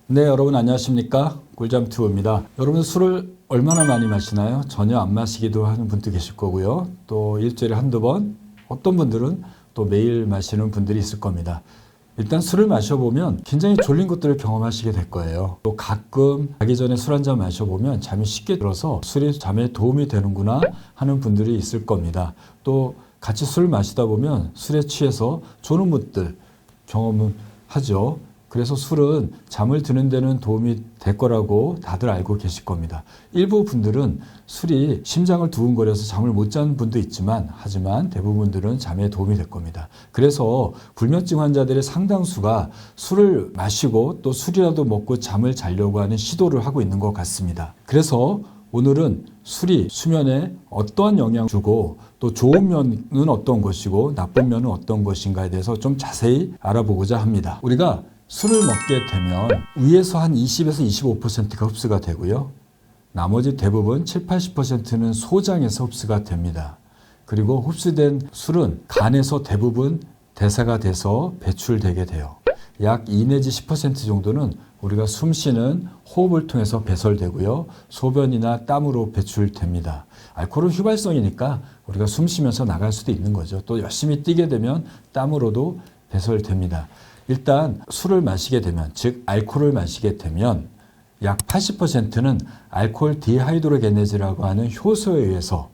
네, 여러분 안녕하십니까? 꿀잠튜브입니다. 여러분 술을 얼마나 많이 마시나요? 전혀 안 마시기도 하는 분도 계실 거고요. 또 일주일에 한두 번, 어떤 분들은 또 매일 마시는 분들이 있을 겁니다. 일단 술을 마셔보면 굉장히 졸린 것들을 경험하시게 될 거예요. 또 가끔 자기 전에 술 한 잔 마셔보면 잠이 쉽게 들어서 술이 잠에 도움이 되는구나 하는 분들이 있을 겁니다. 또 같이 술 마시다 보면 술에 취해서 조는 분들 경험은 하죠. 그래서 술은 잠을 드는 데는 도움이 될 거라고 다들 알고 계실 겁니다. 일부 분들은 술이 심장을 두근거려서 잠을 못 자는 분도 있지만 하지만 대부분들은 잠에 도움이 될 겁니다. 그래서 불면증 환자들의 상당수가 술을 마시고 또 술이라도 먹고 잠을 자려고 하는 시도를 하고 있는 것 같습니다. 그래서 오늘은 술이 수면에 어떠한 영향을 주고 또 좋은 면은 어떤 것이고 나쁜 면은 어떤 것인가에 대해서 좀 자세히 알아보고자 합니다. 우리가 술을 먹게 되면 위에서 한 20에서 25%가 흡수가 되고요. 나머지 대부분 7, 80%는 소장에서 흡수가 됩니다. 그리고 흡수된 술은 간에서 대부분 대사가 돼서 배출되게 돼요. 약 2 내지 10% 정도는 우리가 숨 쉬는 호흡을 통해서 배설되고요. 소변이나 땀으로 배출됩니다. 알코올은 휘발성이니까 우리가 숨 쉬면서 나갈 수도 있는 거죠. 또 열심히 뛰게 되면 땀으로도 배설됩니다. 일단 술을 마시게 되면, 즉 알코올을 마시게 되면 약 80%는 알코올 디하이드로게네즈라고 하는 효소에 의해서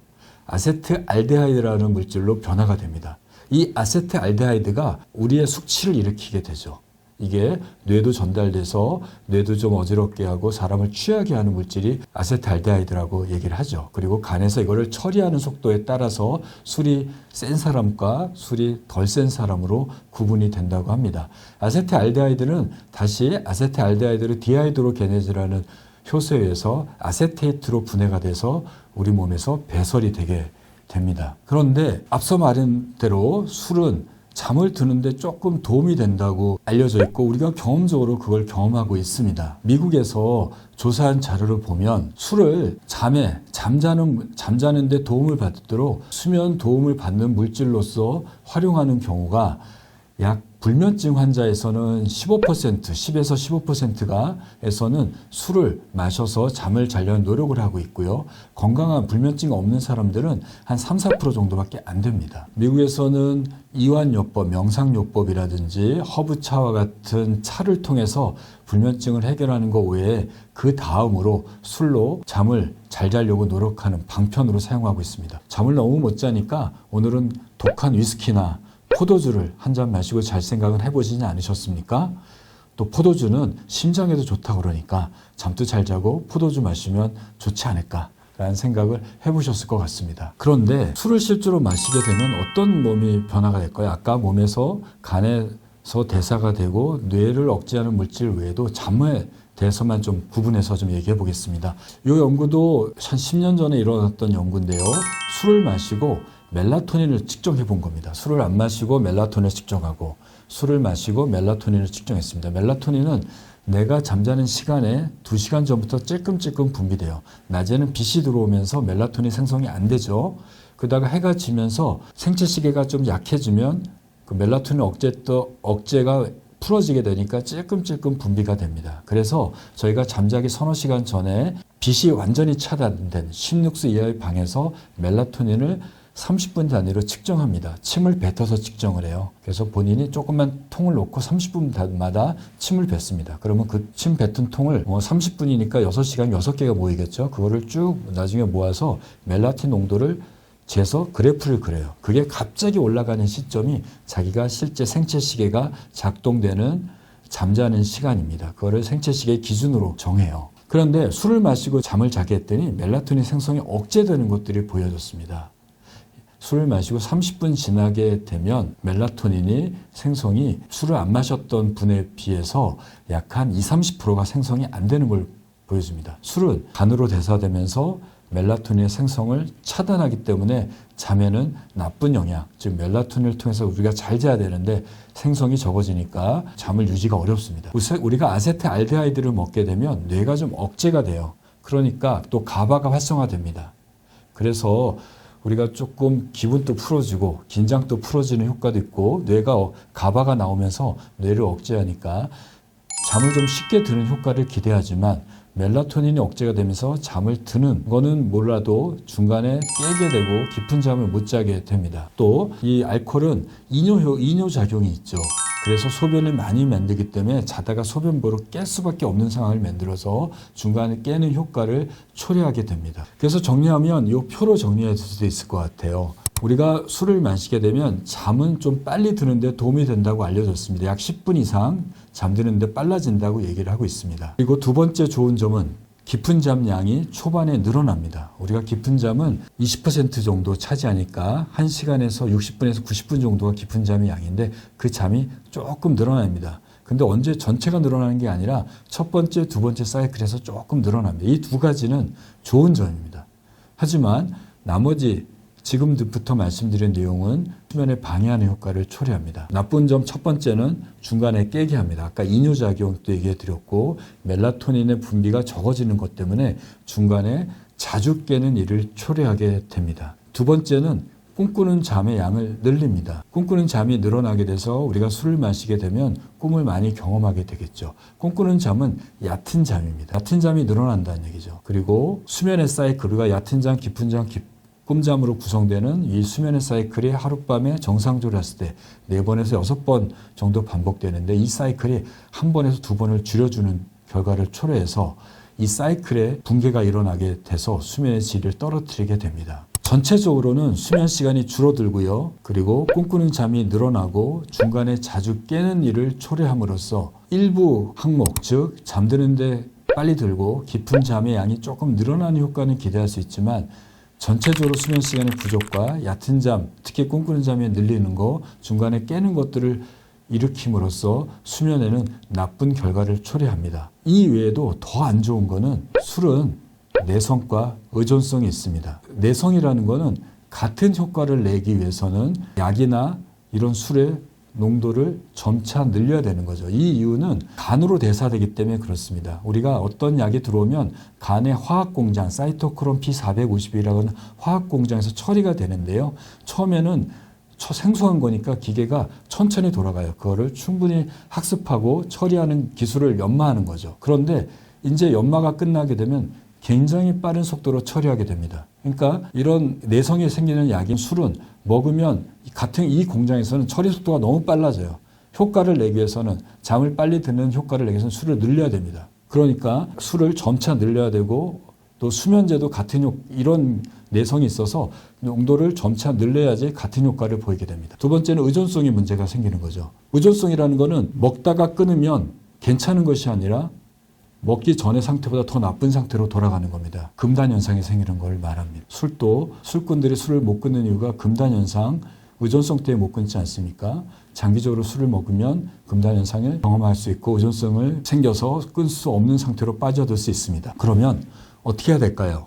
아세트알데하이드라는 물질로 변화가 됩니다. 이 아세트알데하이드가 우리의 숙취를 일으키게 되죠. 이게 뇌도 전달돼서 뇌도 좀 어지럽게 하고 사람을 취하게 하는 물질이 아세트알데하이드라고 얘기를 하죠. 그리고 간에서 이거를 처리하는 속도에 따라서 술이 센 사람과 술이 덜 센 사람으로 구분이 된다고 합니다. 아세트알데하이드는 다시 아세트알데하이드로 디하이드로게네즈라는 효소에 의해서 아세테이트로 분해가 돼서 우리 몸에서 배설이 되게 됩니다. 그런데 앞서 말한 대로 술은 잠을 드는데 조금 도움이 된다고 알려져 있고 우리가 경험적으로 그걸 경험하고 있습니다. 미국에서 조사한 자료를 보면 술을 잠자는 데 도움을 받도록 수면 도움을 받는 물질로서 활용하는 경우가 약 불면증 환자에서는 10에서 15%가 에서는 술을 마셔서 잠을 자려는 노력을 하고 있고요. 건강한 불면증이 없는 사람들은 한 3, 4% 정도밖에 안 됩니다. 미국에서는 이완요법, 명상요법이라든지 허브차와 같은 차를 통해서 불면증을 해결하는 것 외에 그 다음으로 술로 잠을 잘 자려고 노력하는 방편으로 사용하고 있습니다. 잠을 너무 못 자니까 오늘은 독한 위스키나 포도주를 한 잔 마시고 잘 생각은 해보시지 않으셨습니까? 또 포도주는 심장에도 좋다고 그러니까 잠도 잘 자고 포도주 마시면 좋지 않을까라는 생각을 해보셨을 것 같습니다. 그런데 술을 실제로 마시게 되면 어떤 몸이 변화가 될까요? 아까 몸에서 간에서 대사가 되고 뇌를 억제하는 물질 외에도 잠에 대해서만 좀 구분해서 좀 얘기해 보겠습니다. 이 연구도 한 10년 전에 일어났던 연구인데요. 술을 마시고 멜라토닌을 측정해 본 겁니다. 술을 안 마시고 멜라토닌을 측정하고 술을 마시고 멜라토닌을 측정했습니다. 멜라토닌은 내가 잠자는 시간에 2시간 전부터 찔끔찔끔 분비돼요. 낮에는 빛이 들어오면서 멜라토닌 생성이 안 되죠. 그러다가 해가 지면서 생체시계가 좀 약해지면 그 멜라토닌 억제가 풀어지게 되니까 찔끔찔끔 분비가 됩니다. 그래서 저희가 잠자기 서너 시간 전에 빛이 완전히 차단된 16수 이하의 방에서 멜라토닌을 30분 단위로 측정합니다. 침을 뱉어서 측정을 해요. 그래서 본인이 조금만 통을 놓고 30분마다 침을 뱉습니다. 그러면 그 침 뱉은 통을 30분이니까 6시간 6개가 모이겠죠. 그거를 쭉 나중에 모아서 멜라토닌 농도를 재서 그래프를 그려요. 그게 갑자기 올라가는 시점이 자기가 실제 생체시계가 작동되는 잠자는 시간입니다. 그거를 생체시계 기준으로 정해요. 그런데 술을 마시고 잠을 자게 했더니 멜라토닌 생성이 억제되는 것들이 보여졌습니다. 술을 마시고 30분 지나게 되면 멜라토닌이 생성이 술을 안 마셨던 분에 비해서 약 한 20, 30%가 생성이 안 되는 걸 보여줍니다. 술은 간으로 대사되면서 멜라토닌의 생성을 차단하기 때문에 잠에는 나쁜 영향, 즉 멜라토닌을 통해서 우리가 잘 자야 되는데 생성이 적어지니까 잠을 유지가 어렵습니다. 우리가 아세트알데하이드를 먹게 되면 뇌가 좀 억제가 돼요. 그러니까 또 가바가 활성화됩니다. 그래서 우리가 조금 기분도 풀어지고 긴장도 풀어지는 효과도 있고 뇌가 가바가 나오면서 뇌를 억제하니까 잠을 좀 쉽게 드는 효과를 기대하지만 멜라토닌이 억제가 되면서 잠을 드는 거는 몰라도 중간에 깨게 되고 깊은 잠을 못 자게 됩니다. 또 이 알코올은 이뇨작용이 있죠. 그래서 소변을 많이 만들기 때문에 자다가 소변보로 깰 수밖에 없는 상황을 만들어서 중간에 깨는 효과를 초래하게 됩니다. 그래서 정리하면 이 표로 정리해 줄 수도 있을 것 같아요. 우리가 술을 마시게 되면 잠은 좀 빨리 드는데 도움이 된다고 알려졌습니다. 약 10분 이상 잠드는데 빨라진다고 얘기를 하고 있습니다. 그리고 두 번째 좋은 점은 깊은 잠 양이 초반에 늘어납니다. 우리가 깊은 잠은 20% 정도 차지하니까 1시간에서 60분에서 90분 정도가 깊은 잠의 양인데 그 잠이 조금 늘어납니다. 근데 언제 전체가 늘어나는 게 아니라 첫 번째, 두 번째 사이클에서 조금 늘어납니다. 이 두 가지는 좋은 점입니다. 하지만 나머지 지금부터 말씀드린 내용은 수면에 방해하는 효과를 초래합니다. 나쁜 점 첫 번째는 중간에 깨게 합니다. 아까 이뇨작용도 얘기해 드렸고 멜라토닌의 분비가 적어지는 것 때문에 중간에 자주 깨는 일을 초래하게 됩니다. 두 번째는 꿈꾸는 잠의 양을 늘립니다. 꿈꾸는 잠이 늘어나게 돼서 우리가 술을 마시게 되면 꿈을 많이 경험하게 되겠죠. 꿈꾸는 잠은 얕은 잠입니다. 얕은 잠이 늘어난다는 얘기죠. 그리고 수면의 사이클, 우리가 얕은 잠, 깊은 잠, 꿈잠으로 구성되는 이 수면의 사이클이 하룻밤에 정상적으로 했을 때 4번에서 6번 정도 반복되는데 이 사이클이 1번에서 2번을 줄여주는 결과를 초래해서 이 사이클에 붕괴가 일어나게 돼서 수면의 질을 떨어뜨리게 됩니다. 전체적으로는 수면 시간이 줄어들고요. 그리고 꿈꾸는 잠이 늘어나고 중간에 자주 깨는 일을 초래함으로써 일부 항목, 즉 잠드는데 빨리 들고 깊은 잠의 양이 조금 늘어나는 효과는 기대할 수 있지만 전체적으로 수면 시간의 부족과 얕은 잠, 특히 꿈꾸는 잠이 늘리는 거, 중간에 깨는 것들을 일으킴으로써 수면에는 나쁜 결과를 초래합니다. 이 외에도 더 안 좋은 거는 술은 내성과 의존성이 있습니다. 내성이라는 거는 같은 효과를 내기 위해서는 약이나 이런 술의 농도를 점차 늘려야 되는 거죠. 이 이유는 간으로 대사되기 때문에 그렇습니다. 우리가 어떤 약이 들어오면 간의 화학공장, 사이토크롬 P450이라는 화학공장에서 처리가 되는데요. 처음에는 생소한 거니까 기계가 천천히 돌아가요. 그거를 충분히 학습하고 처리하는 기술을 연마하는 거죠. 그런데 이제 연마가 끝나게 되면 굉장히 빠른 속도로 처리하게 됩니다. 그러니까 이런 내성이 생기는 약인 술은 먹으면 같은 이 공장에서는 처리 속도가 너무 빨라져요. 효과를 내기 위해서는 잠을 빨리 드는 효과를 내기 위해서는 술을 늘려야 됩니다. 그러니까 술을 점차 늘려야 되고 또 수면제도 같은 이런 내성이 있어서 농도를 점차 늘려야지 같은 효과를 보이게 됩니다. 두 번째는 의존성이 문제가 생기는 거죠. 의존성이라는 거는 먹다가 끊으면 괜찮은 것이 아니라 먹기 전의 상태보다 더 나쁜 상태로 돌아가는 겁니다. 금단 현상이 생기는 걸 말합니다. 술도 술꾼들이 술을 못 끊는 이유가 금단 현상, 의존성 때문에 못 끊지 않습니까? 장기적으로 술을 먹으면 금단 현상을 경험할 수 있고 의존성을 생겨서 끊을 수 없는 상태로 빠져들 수 있습니다. 그러면 어떻게 해야 될까요?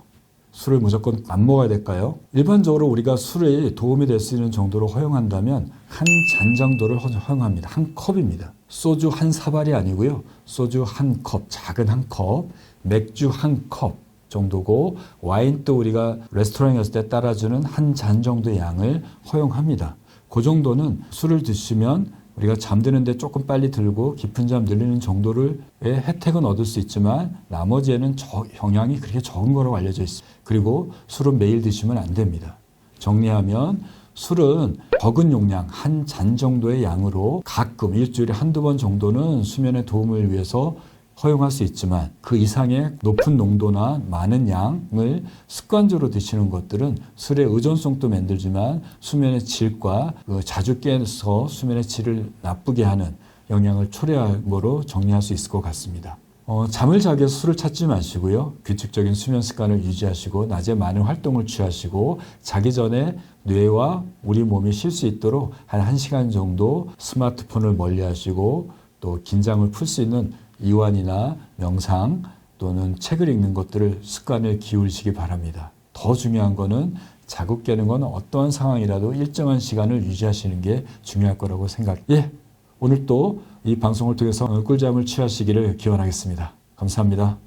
술을 무조건 안 먹어야 될까요? 일반적으로 우리가 술에 도움이 될 수 있는 정도로 허용한다면 한 잔 정도를 허용합니다. 한 컵입니다. 소주 한 사발이 아니고요. 소주 한 컵, 작은 한 컵, 맥주 한 컵 정도고 와인도 우리가 레스토랑에 갔을 때 따라주는 한 잔 정도의 양을 허용합니다. 그 정도는 술을 드시면 우리가 잠드는데 조금 빨리 들고 깊은 잠 늘리는 정도의 혜택은 얻을 수 있지만 나머지에는 영향이 그렇게 적은 거라고 알려져 있습니다. 그리고 술은 매일 드시면 안 됩니다. 정리하면 술은 적은 용량 한 잔 정도의 양으로 가끔 일주일에 한두 번 정도는 수면에 도움을 위해서 허용할 수 있지만 그 이상의 높은 농도나 많은 양을 습관적으로 드시는 것들은 술의 의존성도 만들지만 수면의 질과 자주 깨서 수면의 질을 나쁘게 하는 영향을 초래함으로 정리할 수 있을 것 같습니다. 잠을 자기 위해서 술을 찾지 마시고요. 규칙적인 수면 습관을 유지하시고 낮에 많은 활동을 취하시고 자기 전에 뇌와 우리 몸이 쉴 수 있도록 한 1시간 정도 스마트폰을 멀리 하시고 또 긴장을 풀 수 있는 이완이나 명상 또는 책을 읽는 것들을 습관을 기울이시기 바랍니다. 더 중요한 거는 자고 깨는 건 어떠한 상황이라도 일정한 시간을 유지하시는 게 중요할 거라고 생각해요. 오늘 또 이 방송을 통해서 꿀잠을 취하시기를 기원하겠습니다. 감사합니다.